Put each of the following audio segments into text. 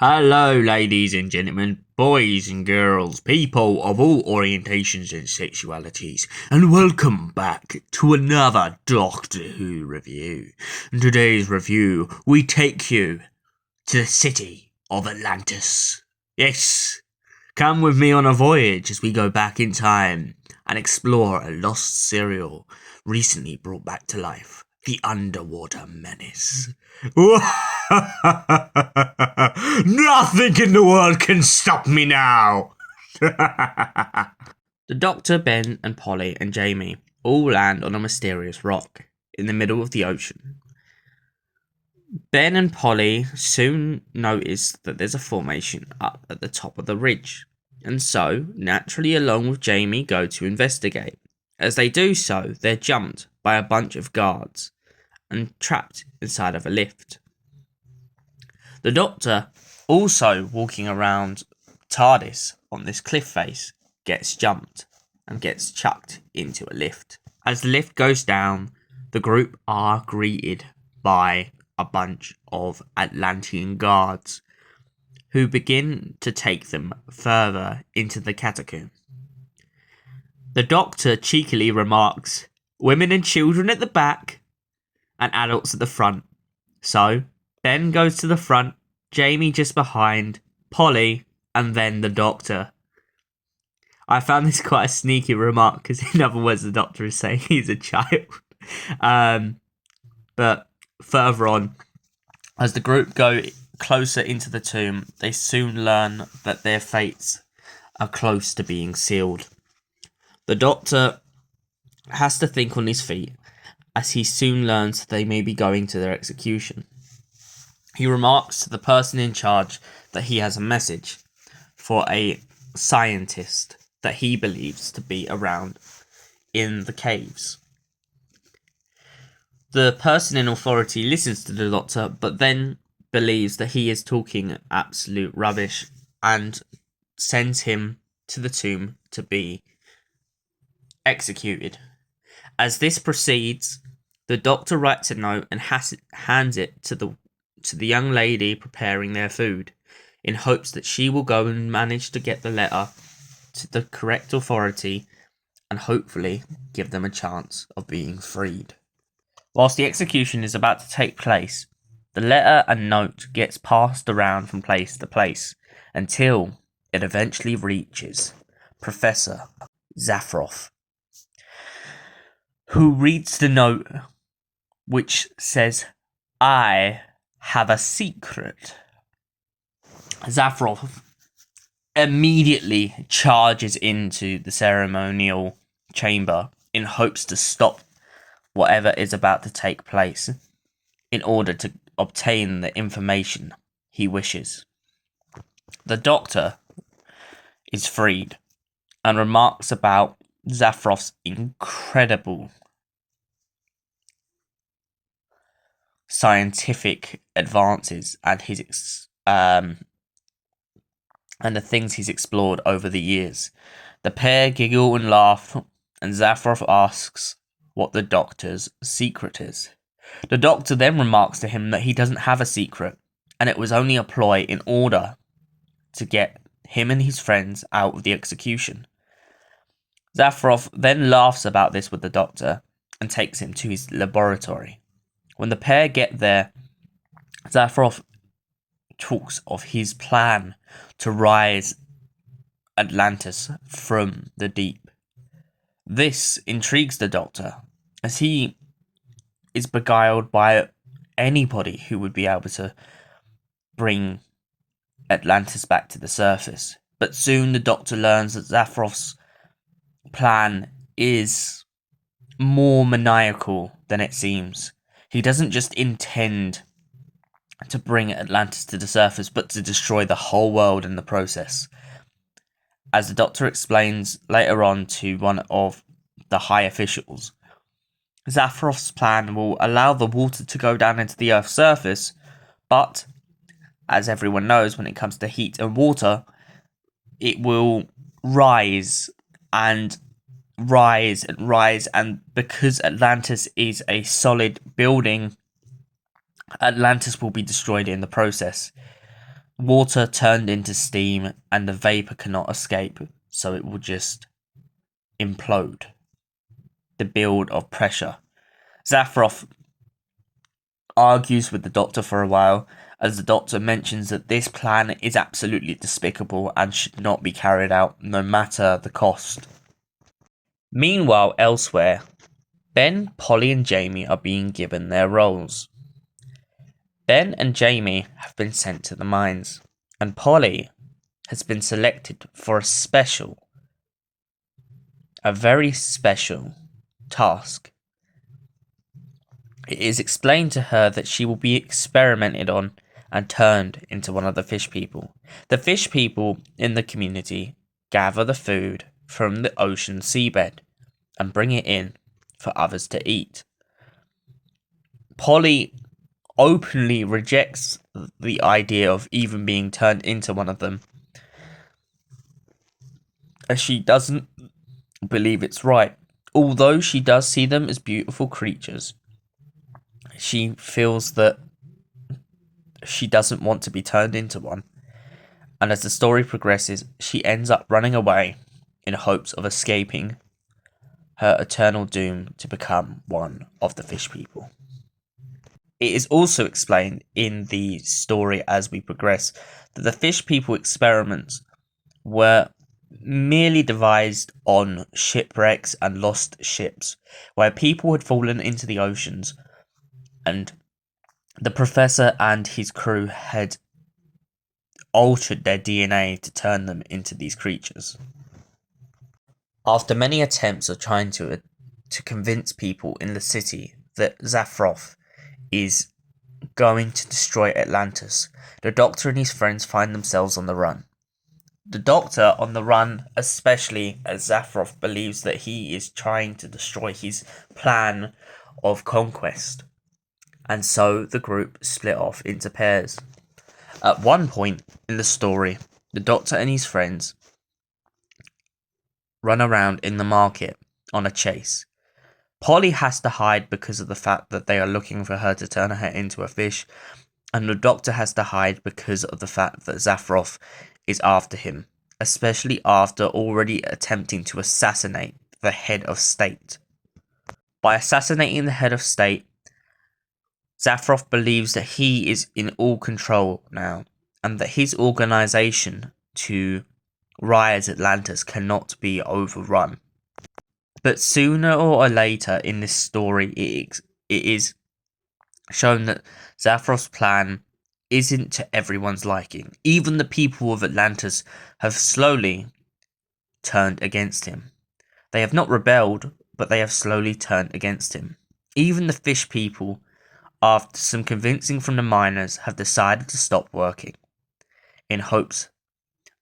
Hello, ladies and gentlemen, boys and girls, people of all orientations and sexualities, and welcome back to another Doctor Who review. In today's review, we take you to the city of Atlantis. Yes, come with me on a voyage as we go back in time and explore a lost serial recently brought back to life, the Underwater Menace. Nothing in the world can stop me now. The Doctor, Ben, and Polly and Jamie all land on a mysterious rock in the middle of the ocean. Ben and Polly soon notice that there's a formation up at the top of the ridge, and so, naturally along with Jamie, go to investigate. As they do so, they're jumped by a bunch of guards and trapped inside of a lift. The Doctor, also walking around TARDIS on this cliff face, gets jumped and gets chucked into a lift. As the lift goes down, the group are greeted by a bunch of Atlantean guards who begin to take them further into the catacomb. The Doctor cheekily remarks, "Women and children at the back and adults at the front." So, Ben goes to the front, Jamie just behind, Polly, and then the Doctor. I found this quite a sneaky remark because, in other words, the Doctor is saying he's a child. But further on, as the group go closer into the tomb, they soon learn that their fates are close to being sealed. The Doctor has to think on his feet as he soon learns that they may be going to their execution. He remarks to the person in charge that he has a message for a scientist that he believes to be around in the caves. The person in authority listens to the Doctor, but then believes that he is talking absolute rubbish and sends him to the tomb to be executed. As this proceeds, the Doctor writes a note and hands it to the young lady preparing their food, in hopes that she will go and manage to get the letter to the correct authority and hopefully give them a chance of being freed. Whilst the execution is about to take place, the letter and note gets passed around from place to place until it eventually reaches Professor Zaffroff, who reads the note, which says, "I have a secret." Zaffroff immediately charges into the ceremonial chamber in hopes to stop whatever is about to take place in order to obtain the information he wishes. The Doctor is freed and remarks about Zaffroff's incredible scientific advances and his and the things he's explored over the years. The pair giggle and laugh, and Zaffroff asks what the Doctor's secret is. The Doctor then remarks to him that he doesn't have a secret, and it was only a ploy in order to get him and his friends out of the execution. Zaffroff then laughs about this with the Doctor and takes him to his laboratory. When the pair get there, Zaffroff talks of his plan to rise Atlantis from the deep. This intrigues the Doctor, as he is beguiled by anybody who would be able to bring Atlantis back to the surface. But soon the Doctor learns that Zaffroff's plan is more maniacal than it seems. He doesn't just intend to bring Atlantis to the surface, but to destroy the whole world in the process. As the Doctor explains later on to one of the high officials, Zaffroff's plan will allow the water to go down into the Earth's surface, but, as everyone knows, when it comes to heat and water, it will rise and rise and rise, and because Atlantis is a solid building, Atlantis will be destroyed in the process. water turned into steam and the vapor cannot escape, so it will just implode. The build of pressure. Zaffroff argues with the Doctor for a while, as the Doctor mentions that this plan is absolutely despicable and should not be carried out, no matter the cost. Meanwhile, elsewhere, Ben, Polly, and Jamie are being given their roles. Ben and Jamie have been sent to the mines, and Polly has been selected for a very special task. It is explained to her that she will be experimented on and turned into one of the fish people. The fish people in the community gather the food from the ocean seabed and bring it in for others to eat. Polly openly rejects the idea of even being turned into one of them, as she doesn't believe it's right. Although she does see them as beautiful creatures, she feels that she doesn't want to be turned into one. And as the story progresses, she ends up running away in hopes of escaping her eternal doom to become one of the fish people. It is also explained in the story as we progress that the fish people experiments were merely devised on shipwrecks and lost ships, where people had fallen into the oceans, and the professor and his crew had altered their DNA to turn them into these creatures. After many attempts of trying to convince people in the city that Zaffroff is going to destroy Atlantis, the Doctor and his friends find themselves on the run. The Doctor on the run, especially as Zaffroff believes that he is trying to destroy his plan of conquest, and so the group split off into pairs. At one point in the story, the Doctor and his friends run around in the market on a chase. Polly has to hide because of the fact that they are looking for her to turn her into a fish, and the Doctor has to hide because of the fact that Zaffroff is after him, especially after already attempting to assassinate the head of state. By assassinating the head of state, Zaffroff believes that he is in all control now, and that his organization to rise Atlantis cannot be overrun. But sooner or later in this story, it is shown that Zaffroff's plan isn't to everyone's liking. Even the people of Atlantis have slowly turned against him. They have not rebelled, but they have slowly turned against him. Even the fish people, after some convincing from the miners, have decided to stop working, in hopes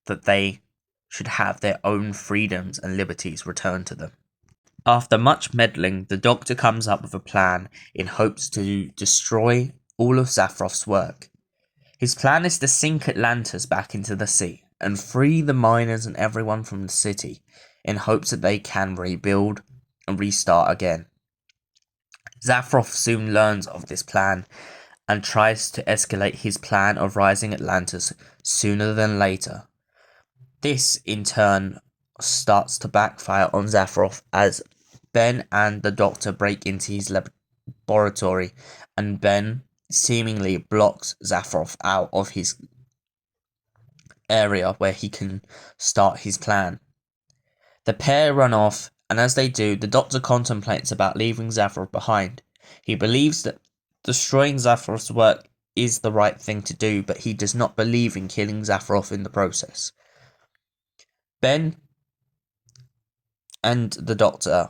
that they should have their own freedoms and liberties returned to them. After much meddling, the Doctor comes up with a plan in hopes to destroy all of Zaffroff's work. His plan is to sink Atlantis back into the sea and free the miners and everyone from the city in hopes that they can rebuild and restart again. Zaffroff soon learns of this plan and tries to escalate his plan of rising Atlantis sooner than later. This, in turn, starts to backfire on Zaffroff as Ben and the Doctor break into his laboratory, and Ben seemingly blocks Zaffroff out of his area where he can start his plan. The pair run off, and as they do, the Doctor contemplates about leaving Zaffroff behind. He believes that destroying Zaffroff's work is the right thing to do, but he does not believe in killing Zaffroff in the process. Ben and the Doctor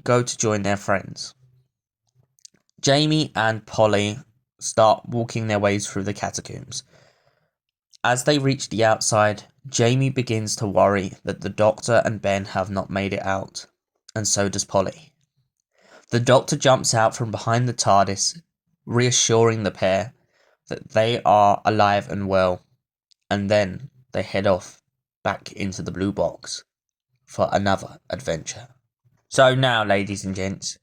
go to join their friends. Jamie and Polly start walking their ways through the catacombs. As they reach the outside, Jamie begins to worry that the Doctor and Ben have not made it out, and so does Polly. The Doctor jumps out from behind the TARDIS, reassuring the pair that they are alive and well, and then they head off back into the blue box for another adventure. So now, ladies and gents,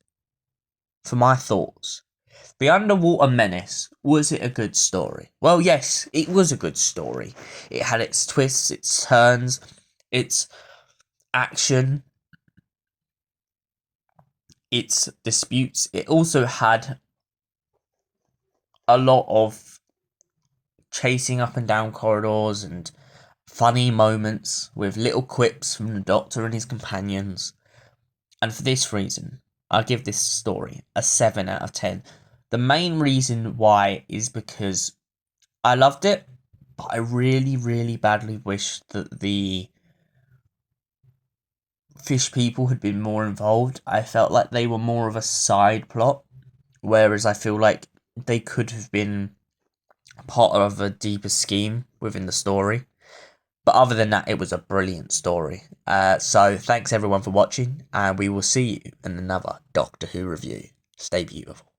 for my thoughts. The Underwater Menace, was it a good story? Well, yes, it was a good story. It had its twists, its turns, its action, its disputes. It also had a lot of chasing up and down corridors and funny moments with little quips from the Doctor and his companions. And for this reason, I give this story a 7 out of 10. The main reason why is because I loved it, but I really, really badly wish that the fish people had been more involved. I felt like they were more of a side plot, whereas I feel like they could have been part of a deeper scheme within the story. But other than that, it was a brilliant story. So thanks everyone for watching, and we will see you in another Doctor Who review. Stay beautiful.